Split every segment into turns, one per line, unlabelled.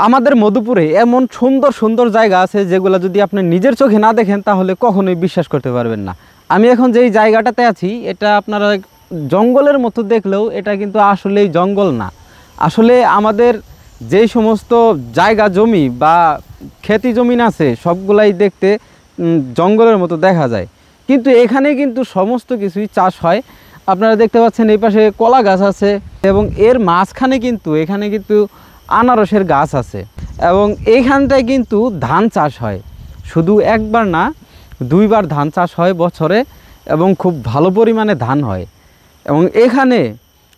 আমাদের মধুপুরে এমন সুন্দর সুন্দর জায়গা আছে যেগুলো যদি আপনি নিজের চোখে না দেখেন তাহলে কখনোই বিশ্বাস করতে পারবেন না। আমি এখন যেই জায়গাটাতে আছি এটা আপনারা জঙ্গলের মতো দেখলেও এটা কিন্তু আসলেই জঙ্গল না। আসলে আমাদের যেই সমস্ত জায়গা জমি বা খেতি জমিন আছে সবগুলাই দেখতে জঙ্গলের মতো দেখা যায়, কিন্তু এখানে কিন্তু সমস্ত কিছুই চাষ হয়। আপনারা দেখতে পাচ্ছেন এই পাশে কলা গাছ আছে এবং এর মাঝখানে কিন্তু এখানে কিন্তু আনারসের গাছ আছে এবং এইখানটায় কিন্তু ধান চাষ হয়। শুধু একবার না, দুইবার ধান চাষ হয় বছরে এবং খুব ভালো পরিমাণে ধান হয়। এবং এখানে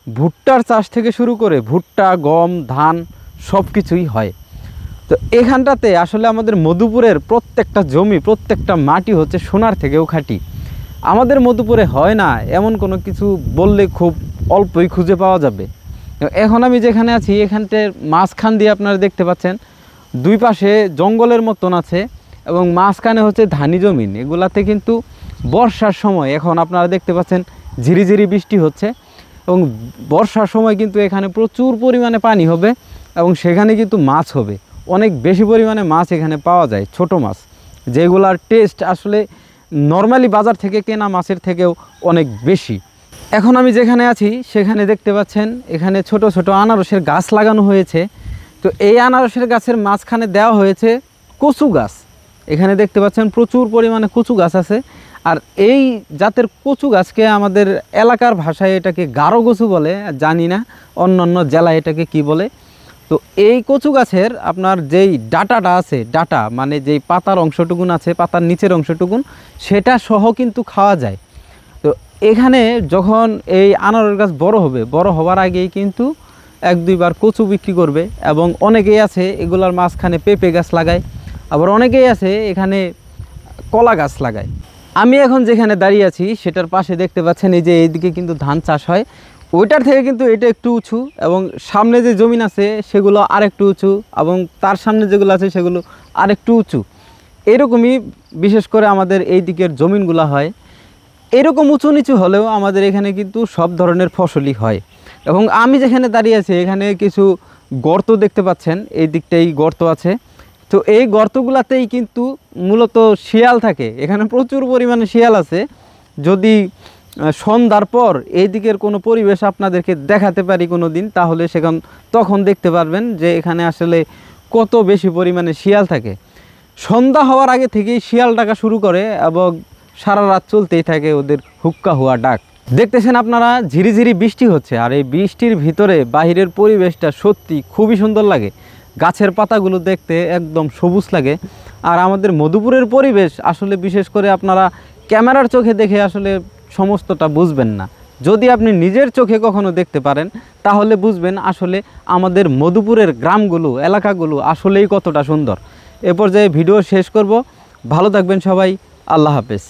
ভুট্টার চাষ থেকে শুরু করে ভুট্টা, গম, ধান সব কিছুই হয়। তো এখানটাতে আসলে আমাদের মধুপুরের প্রত্যেকটা জমি, প্রত্যেকটা মাটি হচ্ছে সোনার থেকেও খাঁটি। আমাদের মধুপুরে হয় না এমন কোনো কিছু বললে খুব অল্পই খুঁজে পাওয়া যাবে। এখন আমি যেখানে আছি এখানটার মাঝখান দিয়ে আপনারা দেখতে পাচ্ছেন দুই পাশে জঙ্গলের মতন আছে এবং মাঝখানে হচ্ছে ধানি জমিন। এগুলাতে কিন্তু বর্ষার সময় এখন আপনারা দেখতে পাচ্ছেন ঝিরিঝিরি বৃষ্টি হচ্ছে এবং বর্ষার সময় কিন্তু এখানে প্রচুর পরিমাণে পানি হবে এবং সেখানে কিন্তু মাছ হবে, অনেক বেশি পরিমাণে মাছ এখানে পাওয়া যায়, ছোট মাছ যেগুলার টেস্ট আসলে নর্মালি বাজার থেকে কেনা মাছের থেকেও অনেক বেশি। এখন আমি যেখানে আছি সেখানে দেখতে পাচ্ছেন এখানে ছোট ছোট আনারসের গাছ লাগানো হয়েছে। তো এই আনারসের গাছের মাঝখানে দেওয়া হয়েছে কচু গাছ। এখানে দেখতে পাচ্ছেন প্রচুর পরিমাণে কচু গাছ আছে। আর এই জাতের কচু গাছকে আমাদের এলাকার ভাষায় এটাকে গারো কচু বলে, জানি না অন্য অন্য জেলায় এটাকে কি বলে। তো এই কচু গাছের আপনার যেই ডাটাটা আছে, ডাটা মানে যেই পাতার অংশটুকুন আছে, পাতার নিচের অংশটুকুন, সেটা সহ কিন্তু খাওয়া যায়। তো এখানে যখন এই আনারস গাছ বড় হবে, বড় হওয়ার আগেই কিন্তু এক দুইবার কচু বিক্রি করবে। এবং অনেকেই আছে এগুলার মাঝখানে পেঁপে গাছ লাগায়, আবার অনেকেই আছে এখানে কলা গাছ লাগায়। আমি এখন যেখানে দাঁড়িয়ে আছি সেটার পাশে দেখতে পাচ্ছেন এই যে এইদিকে কিন্তু ধান চাষ হয়, ওইটার থেকে কিন্তু এটা একটু উঁচু এবং সামনে যে জমিন আছে সেগুলো আরেকটু উঁচু এবং তার সামনে যেগুলো আছে সেগুলো আরেকটু উঁচু। এরকমই বিশেষ করে আমাদের এই দিকের জমিনগুলো হয়। এরকম উঁচু নিচু হলেও আমাদের এখানে কিন্তু সব ধরনের ফসলই হয়। এবং আমি যেখানে দাঁড়িয়ে আছি এখানে কিছু গর্ত দেখতে পাচ্ছেন, এই দিকটাই গর্ত আছে। তো এই গর্তগুলাতেই কিন্তু মূলত শিয়াল থাকে, এখানে প্রচুর পরিমাণে শিয়াল আছে। যদি সন্ধ্যার পর এই দিকের কোনো পরিবেশ আপনাদেরকে দেখাতে পারি কোনো দিন, তাহলে তখন দেখতে পারবেন যে এখানে আসলে কত বেশি পরিমাণে শিয়াল থাকে। সন্ধ্যা হওয়ার আগে থেকেই শিয়াল ডাকা শুরু করে এবং সারা রাত চলতেই থাকে ওদের হুক্কা হুয়া ডাক। দেখতেছেন আপনারা ঝিরিঝিরি বৃষ্টি হচ্ছে, আর এই বৃষ্টির ভিতরে বাহিরের পরিবেশটা সত্যি খুবই সুন্দর লাগে। গাছের পাতাগুলো দেখতে একদম সবুজ লাগে। আর আমাদের মধুপুরের পরিবেশ আসলে বিশেষ করে আপনারা ক্যামেরার চোখে দেখে আসলে সমস্তটা বুঝবেন না। যদি আপনি নিজের চোখে কখনো দেখতে পারেন তাহলে বুঝবেন আসলে আমাদের মধুপুরের গ্রামগুলো, এলাকাগুলো আসলেই কতটা সুন্দর। এ পর্যায়ে ভিডিও শেষ করব। ভালো থাকবেন সবাই, আল্লাহ হাফেজ।